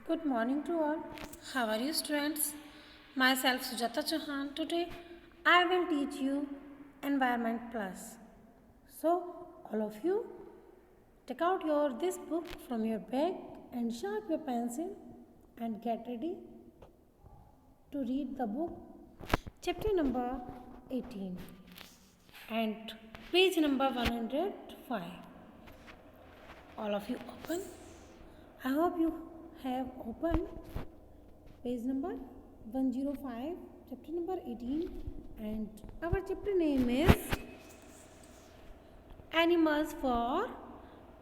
Good morning to all. How are you, students? Myself Sujata Chauhan. Today I will teach you Environment Plus. So, all of you, take out your this book from your bag and sharpen your pencil and get ready to read the book, chapter number 18 and page number 105. All of you open. I hope you have opened page number 105, chapter number 18, and our chapter name is Animals for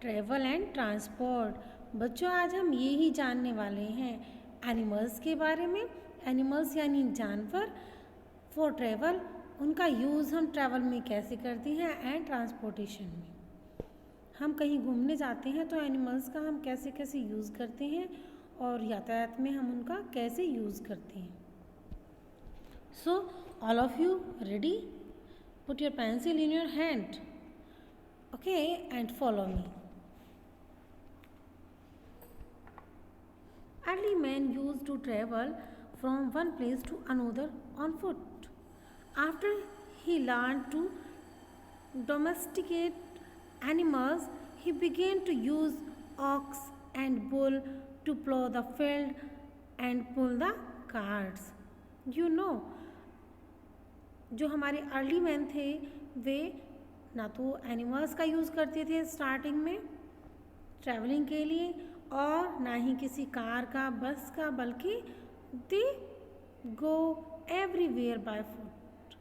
Travel and Transport. बच्चों, आज हम ये ही जानने वाले हैं animals के बारे में। एनिमल्स यानी जानवर, फॉर ट्रैवल, उनका यूज़ हम ट्रैवल में कैसे करते हैं, एंड ट्रांसपोर्टेशन में। हम कहीं घूमने जाते हैं तो एनिमल्स का हम कैसे कैसे यूज़ करते हैं और यातायात में हम उनका कैसे यूज़ करते हैं। So all of you ready? Put your pencil in your hand, okay, and follow me. Early men used to travel from one place to another on foot. After he learned to domesticate animals, he began to use ox and bull to plow the field and pull the carts. You know, जो हमारे early man थे वे ना तो animals का use करते थे starting में travelling के लिए, और ना ही किसी कार का, बस का, बल्कि they go everywhere by foot.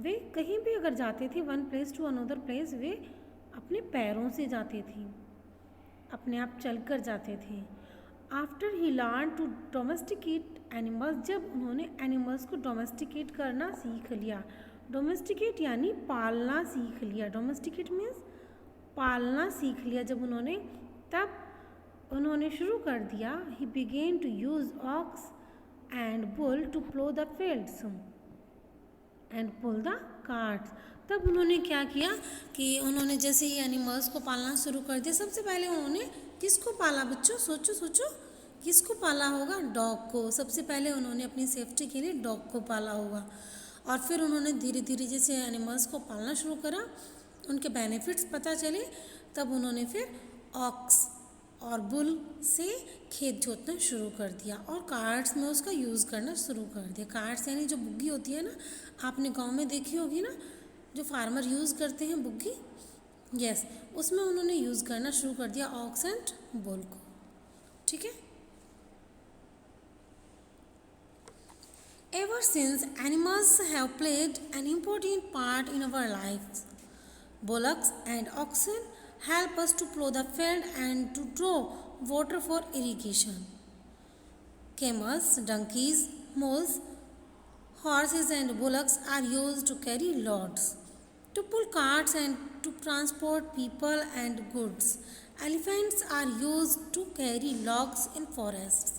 वे कहीं भी अगर जाते थे one place to another place, वे अपने पैरों से जाते थे, अपने आप चल कर जाते थे। After he learn to domesticate animals, जब उन्होंने एनिमल्स को डोमेस्टिकेट करना सीख लिया। डोमेस्टिकेट यानी पालना सीख लिया। डोमेस्टिकेट मीन्स पालना सीख लिया जब उन्होंने, तब उन्होंने शुरू कर दिया। He began to use ox and bull to plough the fields and pull the carts. तब उन्होंने क्या किया कि उन्होंने जैसे ही एनिमल्स को पालना शुरू कर दिया, सबसे पहले उन्होंने किसको पाला बच्चों? सोचो सोचो, किसको पाला होगा? डॉग को। सबसे पहले उन्होंने अपनी सेफ्टी के लिए डॉग को पाला होगा, और फिर उन्होंने धीरे धीरे जैसे एनिमल्स को पालना शुरू करा, उनके बेनिफिट्स पता चले, तब उन्होंने फिर ऑक्स और बुल से खेत जोतना शुरू कर दिया और कार्ट्स में उसका यूज़ करना शुरू कर दिया। कार्ट्स यानी जो बुग्गी होती है ना, आपने गांव में देखी होगी ना, जो फार्मर यूज़ करते हैं बुग्गी, यस, उसमें उन्होंने यूज़ करना शुरू कर दिया ऑक्स एंड बुल को। ठीक है। Ever since, animals have played an important part in our lives. Bullocks and oxen help us to plow the field and to draw water for irrigation. Camels, donkeys, mules, horses and bullocks are used to carry loads, to pull carts and to transport people and goods. Elephants are used to carry logs in forests.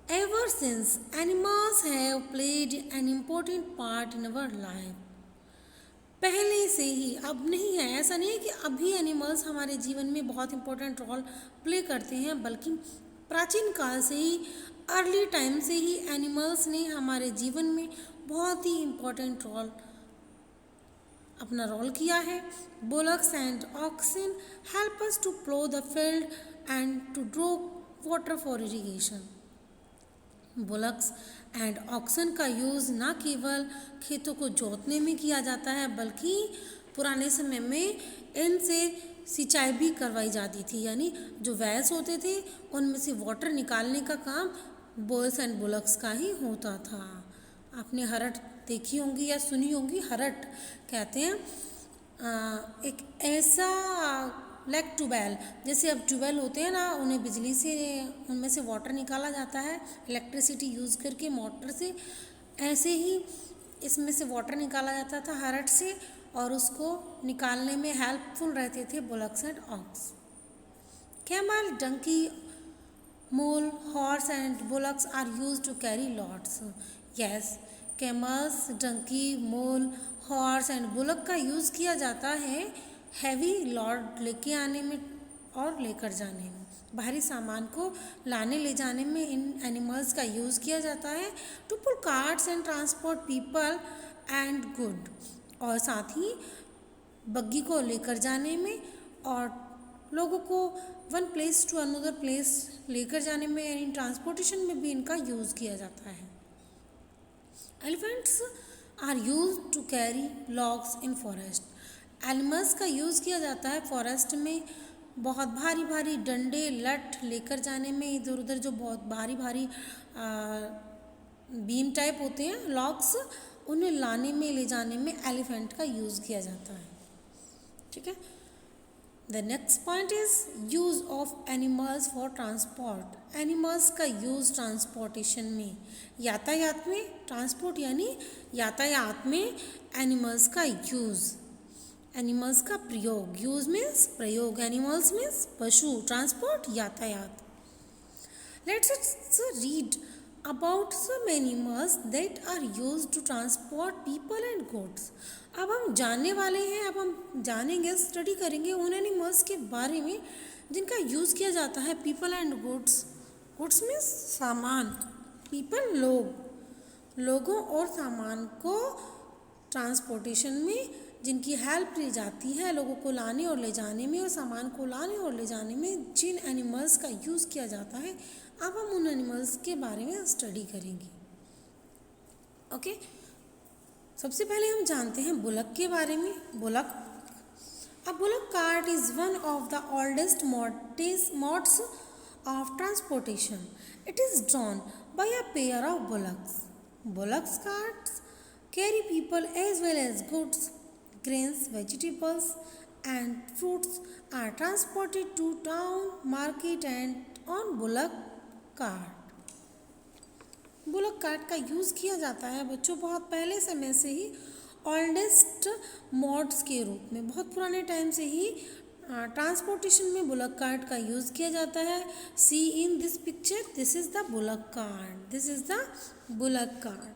Ever since, animals have played an important part in our life. पहले से ही, अब नहीं है, ऐसा नहीं है कि अभी एनिमल्स हमारे जीवन में बहुत इम्पोर्टेंट रोल प्ले करते हैं, बल्कि प्राचीन काल से ही, अर्ली टाइम से ही एनिमल्स ने हमारे जीवन में बहुत ही इम्पोर्टेंट रोल अपना रोल किया है। Bullocks and oxen help us to plough the field and to draw water for irrigation. Bullocks and oxen का यूज़ ना केवल खेतों को जोतने में किया जाता है, बल्कि पुराने समय में इनसे सिंचाई भी करवाई जाती थी। यानी जो वैल्स होते थे उनमें से वाटर निकालने का काम बुल्स एंड बुलक्स का ही होता था। आपने हरट देखी होंगी या सुनी होंगी। हरट कहते हैं एक ऐसा लाइक ट्यूबवेल, जैसे अब ट्यूबवेल होते हैं ना, उन्हें बिजली से उनमें से वाटर निकाला जाता है इलेक्ट्रिसिटी यूज़ करके मोटर से, ऐसे ही इसमें से वाटर निकाला जाता था हरट से, और उसको निकालने में हेल्पफुल रहते थे bullocks and ox. Camel, donkey, mule, horse and bullocks are use to carry lots. Yes, camels, donkey, mule, horse and bullock का यूज़ किया जाता है हैवी लॉड लेके आने में और लेकर जाने में, भारी सामान को लाने ले जाने में इन एनिमल्स का यूज़ किया जाता है to pull carts and transport people and good, और साथ ही बग्गी को लेकर जाने में और लोगों को one place to another place लेकर जाने में, इन ट्रांसपोर्टेशन में भी इनका यूज़ किया जाता है। Elephants are use to carry logs in forest. Animals का यूज़ किया जाता है फॉरेस्ट में बहुत भारी भारी डंडे लठ लेकर जाने में, इधर उधर जो बहुत भारी भारी बीम टाइप होते हैं लॉग्स, उन्हें लाने में ले जाने में एलिफेंट का यूज़ किया जाता है। ठीक है। The next point is use of animals for transport. Animals का यूज़ ट्रांसपोर्टेशन में, यातायात में, ट्रांसपोर्ट यानी यातायात में एनिमल्स का यूज़, एनिमल्स का प्रयोग, यूज़ मीन्स प्रयोग, एनिमल्स मीन्स पशु, ट्रांसपोर्ट यातायात। Let's read about some animals that are used to transport people and goods। अब हम जानने वाले हैं, अब हम जानेंगे, स्टडी करेंगे उन एनिमल्स के बारे में जिनका यूज़ किया जाता है people and goods. Goods means सामान, पीपल लोग, लोगों और सामान को ट्रांसपोर्टेशन में जिनकी हेल्प ली जाती है, लोगों को लाने और ले जाने में और सामान को लाने और ले जाने में जिन एनिमल्स का यूज़ किया जाता है, अब हम उन एनिमल्स के बारे में स्टडी करेंगे। ओके, सबसे पहले हम जानते हैं बुलक के बारे में। Bullock, a bullock cart is one of the oldest modes of transportation. It is drawn by a pair of bullocks. Bullocks carts carry people as well as goods, grains, vegetables and fruits are transported to town, market and on bullock cart। Bullock cart का use किया जाता है बच्चों बहुत पहले समय से ही, oldest modes के रूप में, बहुत पुराने टाइम से ही ट्रांसपोर्टेशन में बुलक कार्ट का यूज़ किया जाता है। See in this picture, this is the bullock cart, this is the bullock cart.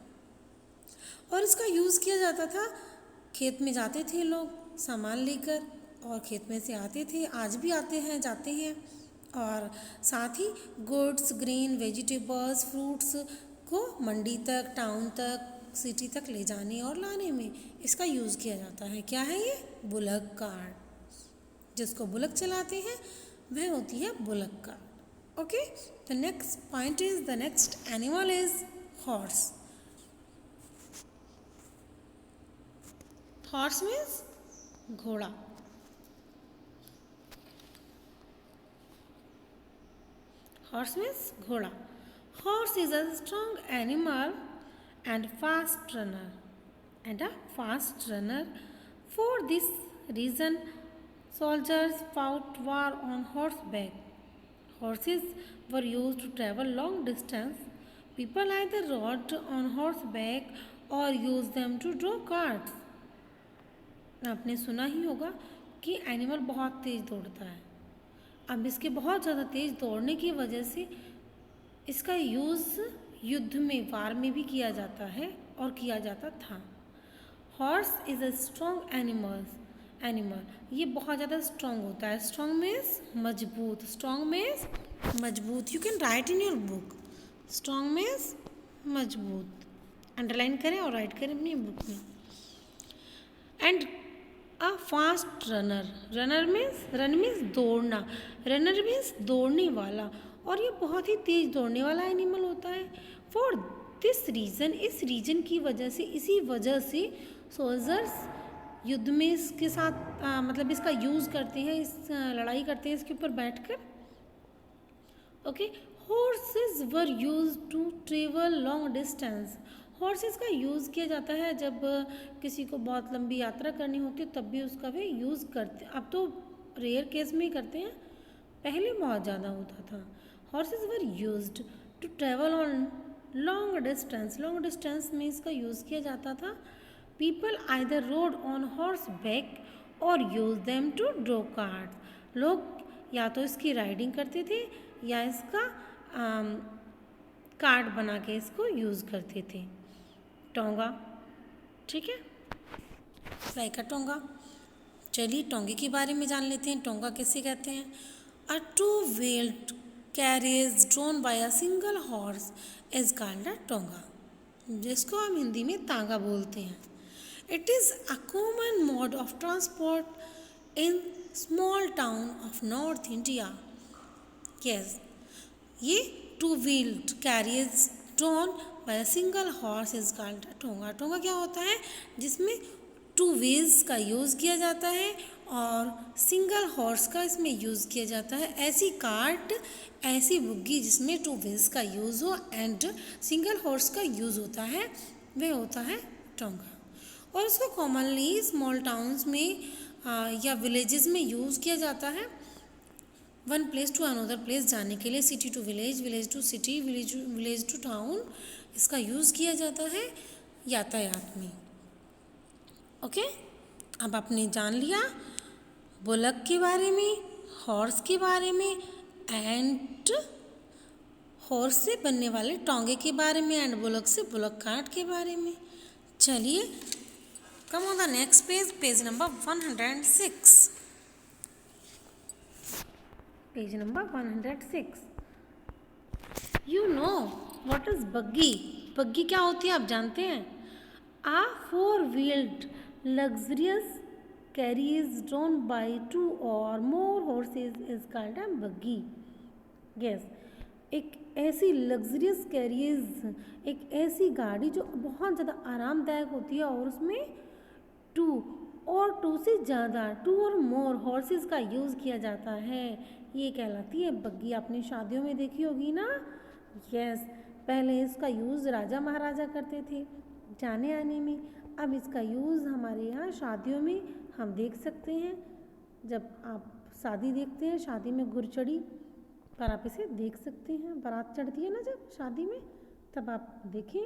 और इसका यूज़ किया जाता था, खेत में जाते थे लोग सामान लेकर और खेत में से आते थे, आज भी आते हैं जाते हैं, और साथ ही गुड्स, ग्रेन, वेजिटेबल्स, फ्रूट्स को मंडी तक, टाउन तक, सिटी तक ले जाने और लाने में इसका यूज़ किया जाता है। क्या है ये? Bullock cart. जिसको बुलक चलाते हैं वह होती है bullock cart. Okay, the next point is, the next animal is horse. Horse means घोड़ा। हॉर्स मीन्स घोड़ा। Horse is a strong animal and fast runner. For this reason, soldiers fought war on horseback. Horses were used to travel long distance. People either rode on horseback or used them to draw carts. आपने सुना ही होगा कि animal बहुत तेज़ दौड़ता है। अब इसके बहुत ज़्यादा तेज़ दौड़ने की वजह से इसका यूज़ युद्ध में, वार में भी किया जाता है और किया जाता था। Horse is a strong animal, ये बहुत ज़्यादा स्ट्रॉन्ग होता है। स्ट्रॉन्ग मीन्स मजबूत, स्ट्रॉन्ग मीन्स मजबूत। You can write in your book, strong means मजबूत। अंडरलाइन करें और राइट करें अपनी बुक में। And a fast runner means दौड़ना, रनर मीन्स दौड़ने वाला, और ये बहुत ही तेज़ दौड़ने वाला एनिमल होता है। फॉर दिस रीज़न, इस रीजन की वजह से, इसी वजह से सोल्जर्स युद्ध में इसके साथ मतलब इसका यूज़ करते हैं, इस लड़ाई करते हैं इसके ऊपर बैठकर। Okay, horses were use to travel long distance. Horses का यूज़ किया जाता है जब किसी को बहुत लंबी यात्रा करनी होती है, तब भी उसका वे यूज़ करते। अब तो रेयर केस में ही करते हैं, पहले बहुत ज़्यादा होता था। Horses were used to travel on long distance में इसका यूज़ किया जाता था। People either rode on horseback और use them to draw cart. लोग या तो इसकी राइडिंग करते थे या इसका कार्ट बना के इसको यूज़ करते थे। टोंगा, ठीक है, फ्लाई का टोंगा। चलिए टोंगे के बारे में जान लेते हैं, टोंगा किसे कहते हैं। A two-wheeled carriage drawn by a single horse is called a tonga, जिसको हम हिंदी में तांगा बोलते हैं. It is a common mode of transport in small town of North India. Yes, ये two-wheeled carriage drawn by a single horse is called a tonga. Tonga क्या होता है? जिसमें टू व्हील्स का यूज़ किया जाता है और सिंगल हॉर्स का इसमें यूज़ किया जाता है. ऐसी कार्ट, ऐसी बुग्गी जिसमें टू व्हील्स का यूज़ हो एंड सिंगल हॉर्स का यूज़ होता है, वह होता है टोंगा. और इसको कॉमनली स्मॉल टाउन्स में या विलेजेस में यूज़ किया जाता है one place to another place जाने के लिए. City to village, village to city, village to town, इसका यूज़ किया जाता है यातायात में. ओके, अब आपने जान लिया बुलक के बारे में, हॉर्स के बारे में एंड हॉर्स से बनने वाले टोंगे के बारे में एंड बुलक से बुलक कार्ट के बारे में. चलिए, come on the next page, page number 106. Page number 106. You know what is buggy? Buggy क्या होती है आप जानते हैं? A four-wheeled luxurious carriage drawn by two or more horses is called a buggy. Yes, एक ऐसी लग्जरियस कैरियज, एक ऐसी गाड़ी जो बहुत ज़्यादा आरामदायक होती है और उसमें टू से ज़्यादा, टू और मोर हॉर्सेस का यूज़ किया जाता है, ये कहलाती है बग्गी. आपने शादियों में देखी होगी ना. यस, पहले इसका यूज़ राजा महाराजा करते थे जाने आने में. अब इसका यूज़ हमारे यहाँ शादियों में हम देख सकते हैं. जब आप शादी देखते हैं, शादी में गुरचड़ी पर आप इसे देख सकते हैं. बारात चढ़ती है ना जब शादी में, तब आप देखें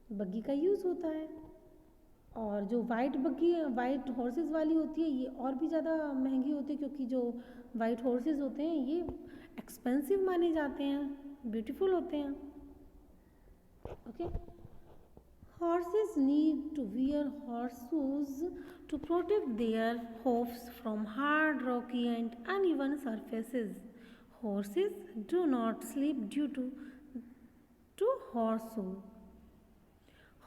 बग्गी का यूज़ होता है. और जो वाइट बग्गी, वाइट हॉर्सेस वाली होती है, ये और भी ज़्यादा महंगी होती है क्योंकि जो वाइट हॉर्सेस होते हैं ये एक्सपेंसिव माने जाते हैं, ब्यूटीफुल होते हैं. Okay. Horses need to wear horseshoes to protect their hoofs from hard, rocky and uneven surfaces. Horses do not sleep due to horseshoe.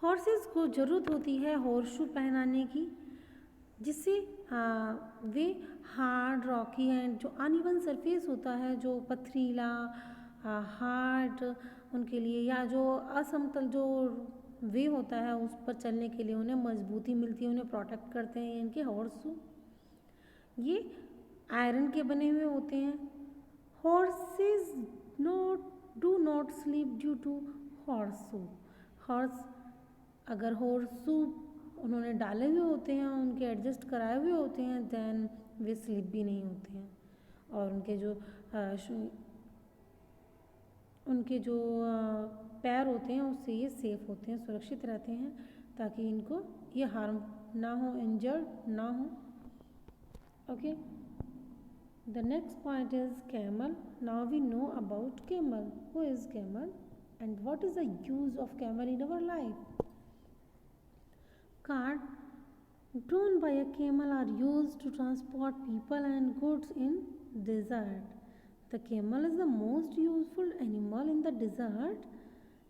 Horses को ज़रूरत होती है हॉर्सशू पहनाने की, जिससे वे हार्ड, रॉकी एंड जो अनइवन सरफेस होता है, जो पथरीला, हार्ड उनके लिए, या जो असमतल जो वे होता है उस पर चलने के लिए उन्हें मजबूती मिलती है, उन्हें प्रोटेक्ट करते हैं इनके हॉर्सशू. ये आयरन के बने हुए होते हैं. Horses do not sleep due to horseshoe. Horse अगर हॉर्सशू उन्होंने डाले हुए होते हैं, उनके एडजस्ट कराए हुए होते हैं, देन वे स्लीप भी नहीं होते हैं. और उनके जो पैर होते हैं उससे ये सेफ होते हैं, सुरक्षित रहते हैं, ताकि इनको ये हार्म ना हो, इंजर्ड ना हो. Okay. The next point is camel. Now we know about camel. Who is camel and what is the use of camel in our life? Cart drawn by a camel are used to transport people and goods in desert. The camel is the most useful animal in the desert.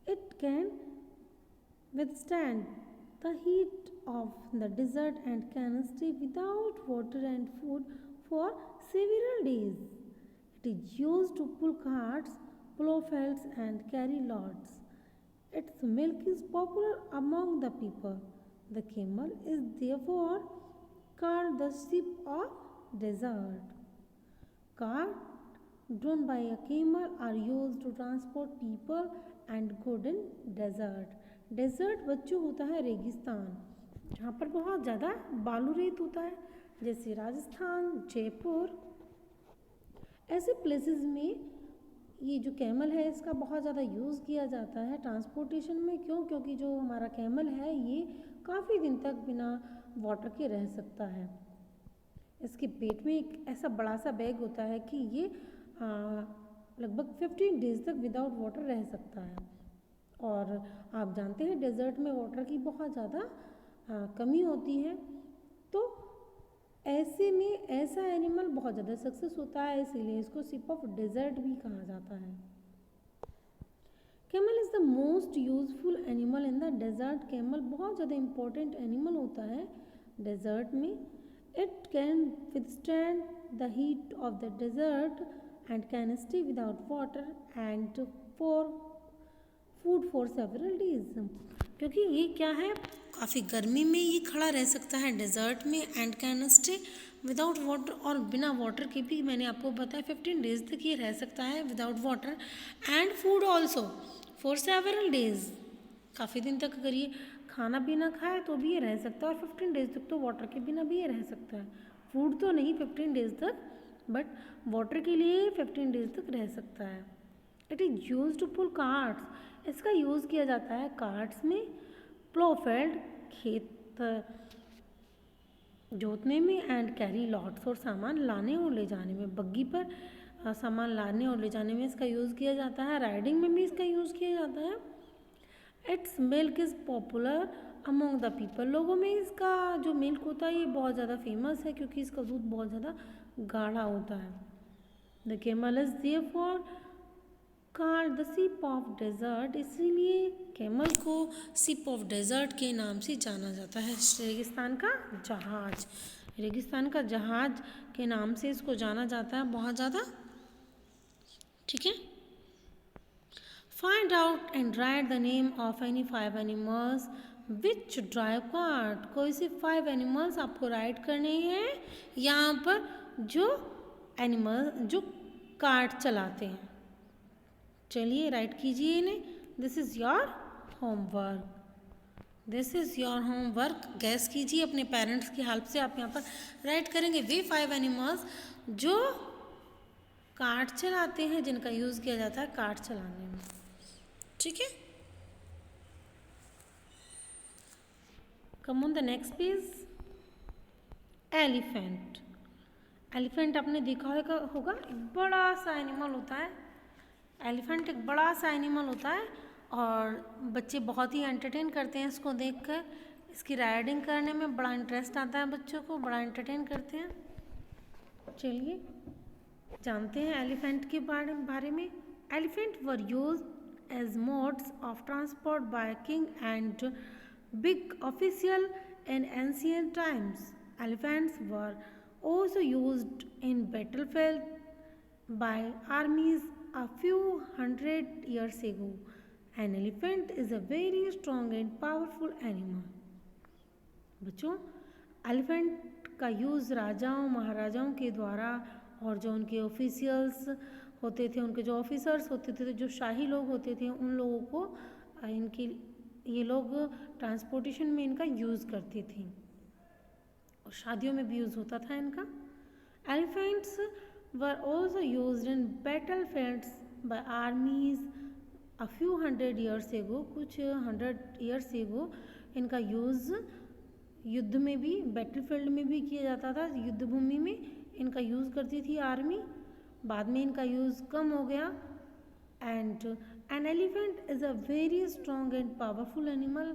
It can withstand the heat of the desert and can stay without water and food for several days. It is used to pull carts, plow fields and carry loads. Its milk is popular among the people. The camel is therefore called the sheep of desert. Carts drawn by a camel are used to transport people and goods in desert. Desert बच्चों होता है रेगिस्तान, जहाँ पर बहुत ज़्यादा बालू रेत होता है, जैसे राजस्थान, जयपुर. ऐसे प्लेसेस में ये जो कैमल है इसका बहुत ज़्यादा यूज़ किया जाता है ट्रांसपोर्टेशन में. क्यों? क्योंकि जो हमारा कैमल है ये काफ़ी दिन तक बिना वाटर के रह सकता है. इसके पेट में एक ऐसा बड़ा सा बैग होता है कि ये लगभग 15 डेज तक विदाउट वाटर रह सकता है. और आप जानते हैं डेजर्ट में वाटर की बहुत ज़्यादा कमी होती है. तो ऐसे में ऐसा एनिमल बहुत ज़्यादा सक्सेस होता है, इसीलिए इसको शिप ऑफ डेजर्ट भी कहा जाता है। Camel is the most useful animal in the desert. Camel बहुत ज़्यादा इम्पोर्टेंट एनिमल होता है डेजर्ट में। It can withstand the heat of the desert and can stay without water and for food for several days. क्योंकि ये क्या है, काफ़ी गर्मी में ये खड़ा रह सकता है डेजर्ट में and can stay without water, और बिना वाटर के भी मैंने आपको बताया 15 डेज तक ये रह सकता है without water and food also for several days. काफ़ी दिन तक अगर ये खाना पीना खाए तो भी ये रह सकता है, और 15 डेज तक तो वाटर के बिना भी ये रह सकता है। फूड तो नहीं 15 डेज तक, बट वाटर के लिए 15 डेज तक रह सकता है। It is use to pull carts. इसका यूज़ किया जाता है कार्ट्स में, प्लोफेल्ड खेत जोतने में, एंड कैरी लॉट्स और सामान लाने और ले जाने में। बग्गी पर सामान लाने और ले जाने में इसका यूज़ किया जाता है। राइडिंग में भी इसका यूज़ किया जाता है। It's milk is popular among the people. लोगों में इसका जो मिल्क होता है ये बहुत ज़्यादा फेमस है, क्योंकि इसका दूध बहुत ज़्यादा गाढ़ा होता है। The camel is therefore called the ship of desert. इसीलिए कैमल को शिप ऑफ डेजर्ट के नाम से जाना जाता है। रेगिस्तान का जहाज, रेगिस्तान का जहाज के नाम से इसको जाना जाता है बहुत ज़्यादा। ठीक है, find out and right the name of any 5 animals which drive cart. कोई से 5 एनिमल्स आपको राइट करने हैं यहाँ पर, जो एनिमल जो कार्ट चलाते हैं। चलिए राइट कीजिए इन्हें। This is your homework, this is your homework. Gas कीजिए अपने पेरेंट्स की हेल्प से, आप यहाँ पर राइट करेंगे वे 5 एनिमल्स जो कार्ट चलाते हैं, जिनका यूज़ किया जाता है कार्ट चलाने में। ठीक है, कम on the next page. Elephant. Elephant आपने देखा होगा, एक बड़ा सा एनिमल होता है। एलिफेंट एक बड़ा सा एनिमल होता है, और बच्चे बहुत ही एंटरटेन करते हैं इसको देखकर। इसकी राइडिंग करने में बड़ा इंटरेस्ट आता है बच्चों को, बड़ा एंटरटेन करते हैं। चलिए जानते हैं एलिफेंट के बारे में। Elephant were use as modes of transport by king and big official in ancient times. Elephants were also used in battlefield by armies a few hundred years ago. An elephant is a very strong and powerful animal. बच्चों, elephant का use राजाओं महाराजाओं के द्वारा, और जो उनके officials होते थे, उनके जो ऑफिसर्स होते थे, जो शाही लोग होते थे, उन लोगों को इनकी ये लोग ट्रांसपोर्टेशन में इनका यूज़ करते थे, और शादियों में भी यूज़ होता था इनका। Elephants were also used in battle fields by armies a few 100 years ago. कुछ 100 ईयर्स एगो इनका यूज़ युद्ध में भी, बैटल फील्ड में भी किया जाता था। युद्ध भूमि में इनका यूज़ करती थी आर्मी, बाद में इनका यूज़ कम हो गया। And an elephant is a very strong and powerful animal.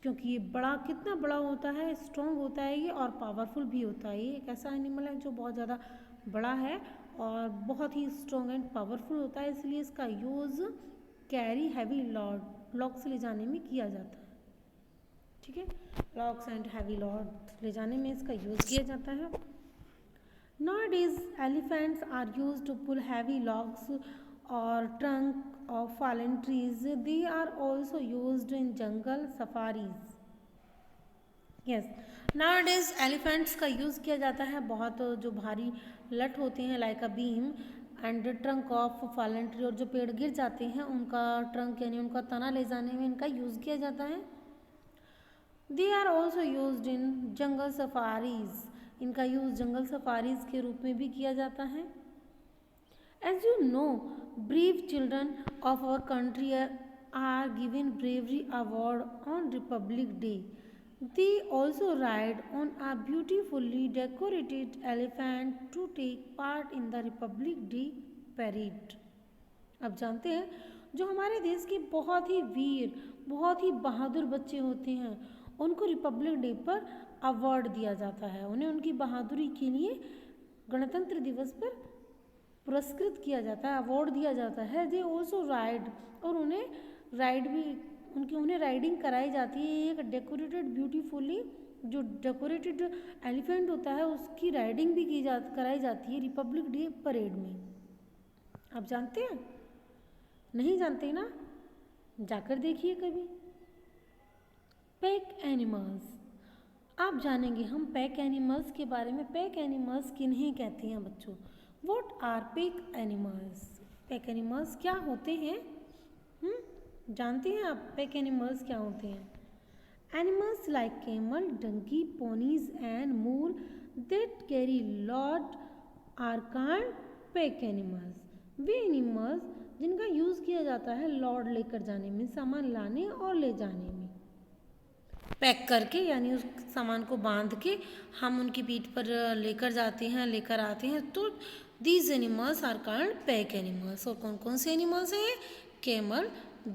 क्योंकि ये बड़ा, कितना बड़ा होता है, स्ट्रॉन्ग होता है ये, और पावरफुल भी होता है। ये एक ऐसा एनिमल है जो बहुत ज़्यादा बड़ा है और बहुत ही स्ट्रॉन्ग एंड पावरफुल होता है, इसलिए इसका यूज़ कैरी हैवी लॉग्स ले जाने में किया जाता है। ठीक है, लॉग्स एंड हैवी लॉग्स ले जाने में इसका यूज़ किया जाता है। Nowadays, elephants are used to pull heavy logs or trunk of fallen trees. They are also used in jungle safaris. Yes, nowadays elephants का यूज़ किया जाता है बहुत, जो भारी लट होते हैं like a beam and trunk of fallen tree, और जो पेड़ गिर जाते हैं उनका ट्रंक यानी उनका तना ले जाने में इनका यूज़ किया जाता है। They are also used in jungle safaris. इनका यूज़ जंगल सफारीज के रूप में भी किया जाता है। As you know, brave children of our country are given bravery award on Republic Day. They also ride on a beautifully decorated elephant to take part in the Republic Day parade. अब जानते हैं, जो हमारे देश के बहुत ही वीर, बहुत ही बहादुर बच्चे होते हैं, उनको रिपब्लिक डे पर अवार्ड दिया जाता है, उन्हें उनकी बहादुरी के लिए गणतंत्र दिवस पर पुरस्कृत किया जाता है, अवार्ड दिया जाता है। दे ऑल्सो राइड, और उन्हें राइड भी उन्हें राइडिंग कराई जाती है। एक डेकोरेटेड ब्यूटीफुली, जो डेकोरेटेड एलिफेंट होता है उसकी राइडिंग भी कराई जाती है रिपब्लिक डे परेड में। आप जानते हैं? नहीं जानते ना? जाकर देखिए कभी। पैक एनिमल्स, आप जानेंगे हम पैक एनिमल्स के बारे में। पैक एनिमल्स किन्हें कहते हैं बच्चों? What are pack animals? Pack animals क्या होते हैं? जानते हैं आप पैक एनिमल्स क्या होते हैं? Animals like camel, donkey, ponies and mule that carry load are called pack animals. वे एनिमल्स जिनका यूज़ किया जाता है लॉड लेकर जाने में, सामान लाने और ले जाने में। पैक करके यानी उस सामान को बांध के हम उनकी पीठ पर लेकर जाते हैं, लेकर आते हैं, तो these animals are called pack animals. और कौन कौन से एनिमल्स हैं? Camel,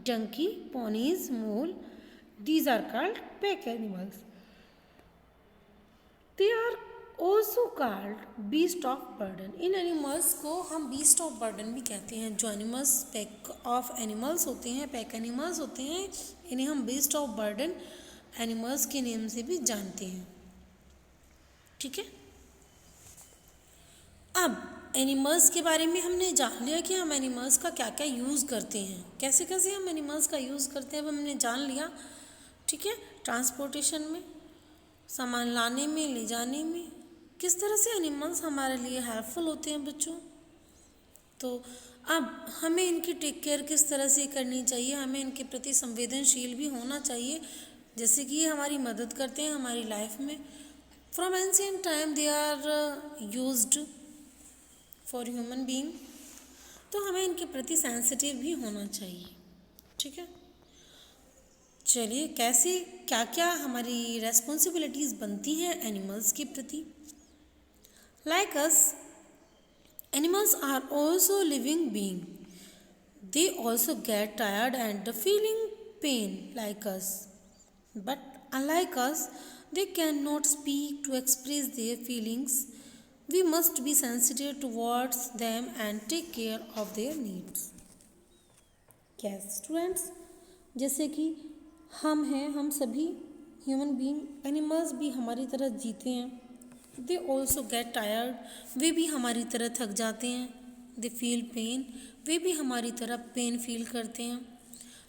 donkey, ponies, mule, these are called pack animals. They are also called beast of burden. In animals को हम beast of burden भी कहते हैं। जो एनिमल्स पैक ऑफ एनिमल्स होते हैं, पैक एनिमल्स होते हैं, इन्हें हम beast of burden एनिमल्स के नेम से भी जानते हैं। ठीक है, अब एनिमल्स के बारे में हमने जान लिया कि हम एनिमल्स का क्या क्या यूज़ करते हैं, कैसे कैसे हम एनिमल्स का यूज़ करते हैं, अब हमने जान लिया। ठीक है, ट्रांसपोर्टेशन में, सामान लाने में, ले जाने में, किस तरह से एनिमल्स हमारे लिए हेल्पफुल होते हैं बच्चों। तो अब हमें इनकी टेक केयर किस तरह से करनी चाहिए, हमें इनके प्रति संवेदनशील भी होना चाहिए, जैसे कि ये हमारी मदद करते हैं हमारी लाइफ में। From ancient time they are used for human being, तो हमें इनके प्रति सेंसिटिव भी होना चाहिए। ठीक है, चलिए कैसे क्या क्या हमारी रेस्पॉन्सिबिलिटीज़ बनती हैं एनिमल्स के प्रति। Like us, animals are also living being, they also get tired and feeling pain like us, but unlike us they cannot speak to express their feelings. We must be sensitive towards them and take care of their needs. Yes, students, जैसे कि हम हैं, हम सभी human being, animals भी हमारी तरह जीते हैं। दे ऑल्सो गेट टायर्ड, वे भी हमारी तरह थक जाते हैं। दे फील पेन, वे भी हमारी तरह पेन फील करते हैं।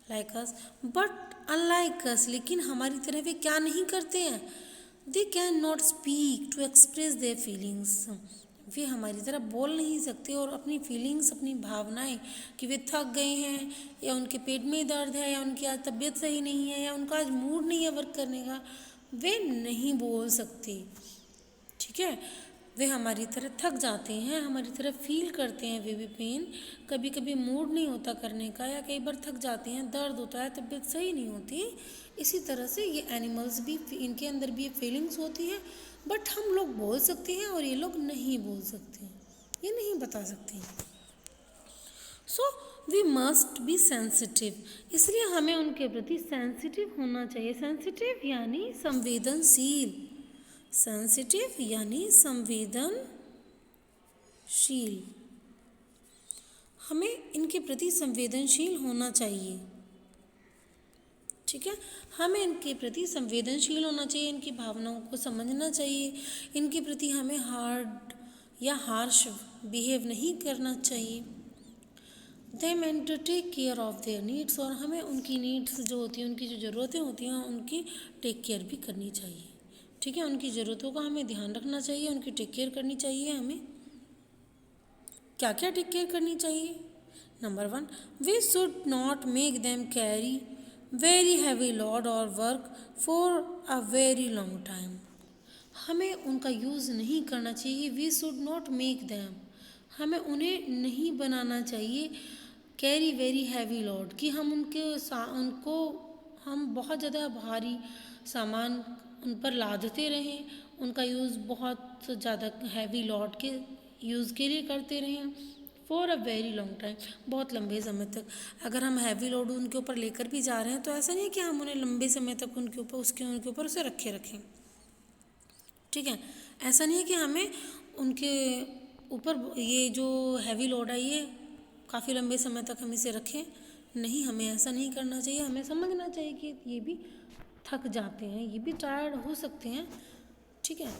Like us, but unlike us, लेकिन हमारी तरह वे क्या नहीं करते हैं? They can not speak to express their feelings, वे हमारी तरह बोल नहीं सकते और अपनी फीलिंग्स, अपनी भावनाएं, कि वे थक गए हैं या उनके पेट में दर्द है या उनकी आज तबीयत सही नहीं है या उनका आज मूड नहीं है वर्क करने का, वे नहीं बोल सकते। ठीक है, वे हमारी तरह थक जाते हैं, हमारी तरह फील करते हैं वे भी पेन। कभी कभी मूड नहीं होता करने का या कई बार थक जाते हैं, दर्द होता है, तबीयत सही नहीं होती। इसी तरह से ये एनिमल्स भी, इनके अंदर भी ये फीलिंग्स होती है, बट हम लोग बोल सकते हैं और ये लोग नहीं बोल सकते, ये नहीं बता सकते। So we must be sensitive, इसलिए हमें उनके प्रति सेंसिटिव होना चाहिए। सेंसिटिव यानी संवेदनशील, सेंसिटिव यानी संवेदनशील, हमें इनके प्रति संवेदनशील होना चाहिए। ठीक है, हमें इनके प्रति संवेदनशील होना चाहिए, इनकी भावनाओं को समझना चाहिए, इनके प्रति हमें हार्ड या हार्श बिहेव नहीं करना चाहिए। Them and to take care of their needs, और हमें उनकी नीड्स जो होती हैं, उनकी जो ज़रूरतें होती हैं, उनकी टेक केयर भी करनी चाहिए। ठीक है, उनकी ज़रूरतों का हमें ध्यान रखना चाहिए, उनकी टेक केयर करनी चाहिए। हमें क्या क्या टेक केयर करनी चाहिए? Number 1, we should not make them carry very heavy load और work for a very long time, हमें उनका यूज़ नहीं करना चाहिए। We should not make them, हमें उन्हें नहीं बनाना चाहिए कैरी वेरी हैवी लोड, कि हम उनको हम बहुत ज़्यादा भारी सामान उन पर लादते रहें, उनका यूज़ बहुत ज़्यादा हैवी लोड के यूज़ के लिए करते रहें for a very long time, बहुत लंबे समय तक। अगर हम हैवी लोड उनके ऊपर लेकर भी जा रहे हैं तो ऐसा नहीं है कि हम उन्हें लंबे समय तक उनके ऊपर उसे रखे रखें। ठीक है। ऐसा नहीं है कि हमें उनके ऊपर ये जो हैवी लोड है ये काफ़ी लंबे समय तक हम इसे रखें, नहीं, हमें ऐसा नहीं करना चाहिए। हमें समझना चाहिए कि ये भी थक जाते हैं, ये भी टायर्ड हो सकते हैं, ठीक है।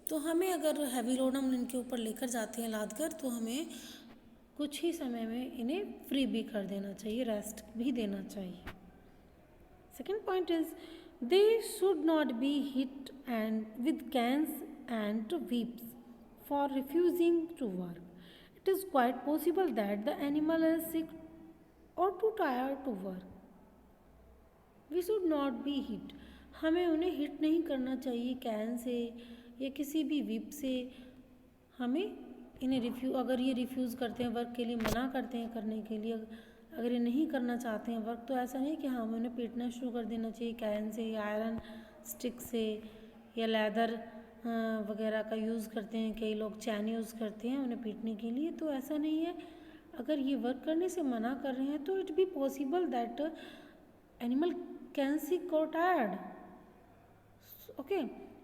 तो हमें अगर हैवी लोड हम इनके ऊपर लेकर जाते हैं लाद कर, तो हमें कुछ ही समय में इन्हें फ्री भी कर देना चाहिए, रेस्ट भी देना चाहिए। Second point is they should not be hit and with cans and whips for refusing to work. It is quite possible that the animal is sick or too tired to work. We should not be hit. हमें उन्हें hit नहीं करना चाहिए can say या किसी भी whip से। हमें इन्हें अगर ये रिफ्यूज़ करते हैं वर्क के लिए, मना करते हैं करने के लिए, अगर ये नहीं करना चाहते हैं वर्क, तो ऐसा नहीं कि हाँ हमें उन्हें पीटना शुरू कर देना चाहिए कैन से या आयरन स्टिक से या लेदर वगैरह का यूज़ करते हैं, कई लोग चैन यूज़ करते हैं उन्हें पीटने के लिए, तो ऐसा नहीं है। अगर ये वर्क करने से मना कर रहे हैं तो it be possible that animal can sick और tired, okay.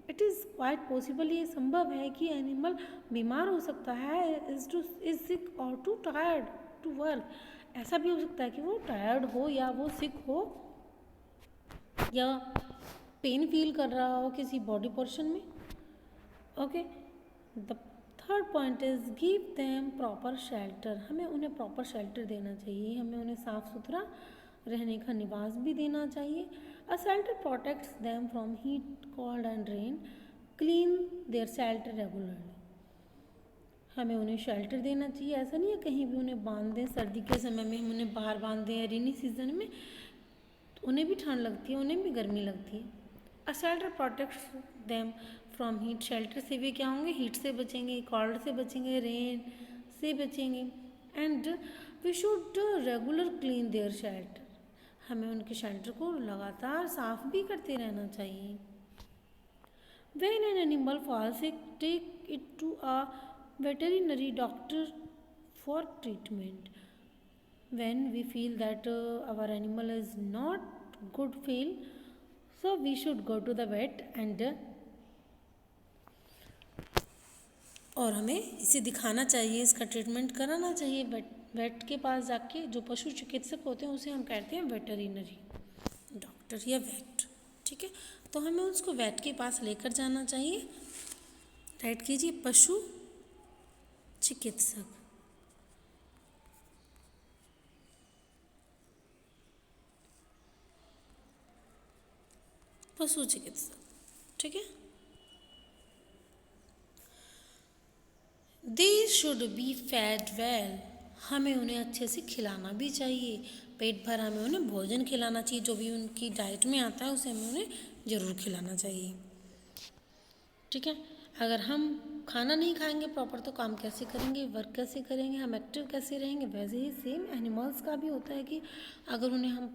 It is quite possible, ये संभव है कि एनिमल बीमार हो सकता है, इज सिक और टू टायर्ड टू वर्क। ऐसा भी हो सकता है कि वो टायर्ड हो या वो सिक हो या पेन फील कर रहा हो किसी बॉडी पोर्शन में, okay. The third point is give them proper shelter. हमें उन्हें प्रॉपर शेल्टर देना चाहिए, हमें उन्हें साफ़ सुथरा रहने का निवास भी देना चाहिए। A shelter protects them from heat, cold and rain. Clean their shelter regularly. हमें उन्हें शेल्टर देना चाहिए, ऐसा नहीं है कहीं भी उन्हें बांध दें। सर्दी के समय में हम उन्हें बाहर बांध दें या रेनी सीजन में, तो उन्हें भी ठंड लगती है, उन्हें भी गर्मी लगती है। A shelter protects them from heat. Shelter से भी क्या होंगे, हीट से बचेंगे, कोल्ड से बचेंगे, रेन से बचेंगे। And we should regular clean their shelter. हमें उनके शेल्टर को लगातार साफ भी करते रहना चाहिए। When an animal falls sick, take it to a veterinary doctor for treatment. When we feel that our animal is not good feel, so we should go to the vet and और हमें इसे दिखाना चाहिए, इसका treatment कराना चाहिए wait के पास जाके। जो पशु चिकित्सक होते हैं उसे हम कहते हैं वेटरिनरी डॉक्टर या वेट, ठीक है। तो हमें उसको वेट के पास लेकर जाना चाहिए। राइट कीजिए, पशु चिकित्सक। पशु चिकित्सक, ठीक है। They should be fed well. हमें उन्हें अच्छे से खिलाना भी चाहिए, पेट भर हमें उन्हें भोजन खिलाना चाहिए। जो भी उनकी डाइट में आता है उसे हमें उन्हें ज़रूर खिलाना चाहिए, ठीक है। अगर हम खाना नहीं खाएंगे प्रॉपर तो काम कैसे करेंगे, वर्क कैसे करेंगे, हम एक्टिव कैसे रहेंगे। वैसे ही सेम एनिमल्स का भी होता है कि अगर उन्हें हम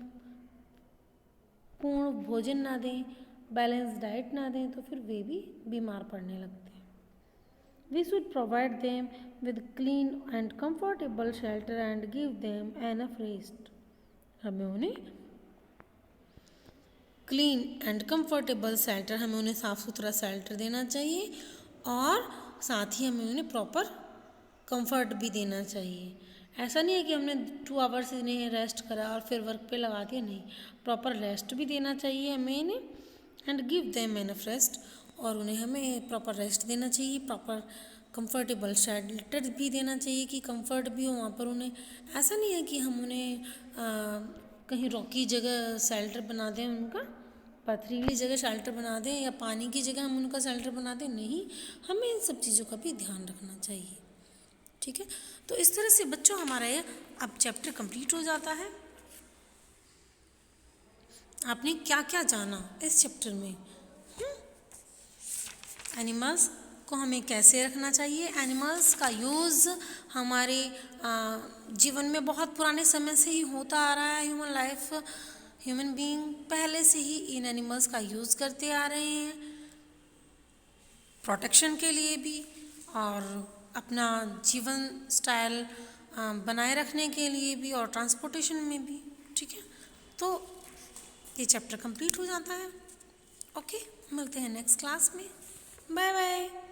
पूर्ण भोजन ना दें, बैलेंस डाइट ना दें, तो फिर वे भी बीमार पड़ने लगते हैं। We should provide them with clean and comfortable shelter and give them enough rest. हमें उन्हें क्लीन एंड कंफर्टेबल शेल्टर, हमें उन्हें साफ़ सुथरा शेल्टर देना चाहिए और साथ ही हमें उन्हें प्रॉपर कंफर्ट भी देना चाहिए। ऐसा नहीं है कि हमने 2 आवर्स इन्हें रेस्ट करा और फिर वर्क पे लगा दिया, नहीं, प्रॉपर रेस्ट भी देना चाहिए हमें इन्हें। And give them enough rest, और उन्हें हमें प्रॉपर रेस्ट देना चाहिए, प्रॉपर कंफर्टेबल शेल्टर भी देना चाहिए कि कंफर्ट भी हो वहाँ पर उन्हें। ऐसा नहीं है कि हम उन्हें कहीं रॉकी जगह शेल्टर बना दें, उनका पथरीली जगह शेल्टर बना दें या पानी की जगह हम उनका शेल्टर बना दें, नहीं, हमें इन सब चीज़ों का भी ध्यान रखना चाहिए, ठीक है। तो इस तरह से बच्चों हमारा ये अब चैप्टर कंप्लीट हो जाता है। आपने क्या क्या जाना इस चैप्टर में, एनिमल्स को हमें कैसे रखना चाहिए, एनिमल्स का यूज़ हमारे जीवन में बहुत पुराने समय से ही होता आ रहा है। ह्यूमन बीइंग पहले से ही इन एनिमल्स का यूज़ करते आ रहे हैं, प्रोटेक्शन के लिए भी और अपना जीवन स्टाइल बनाए रखने के लिए भी और ट्रांसपोर्टेशन में भी, ठीक है। तो ये चैप्टर कंप्लीट हो जाता है। ओके, मिलते हैं नेक्स्ट क्लास में। Bye bye.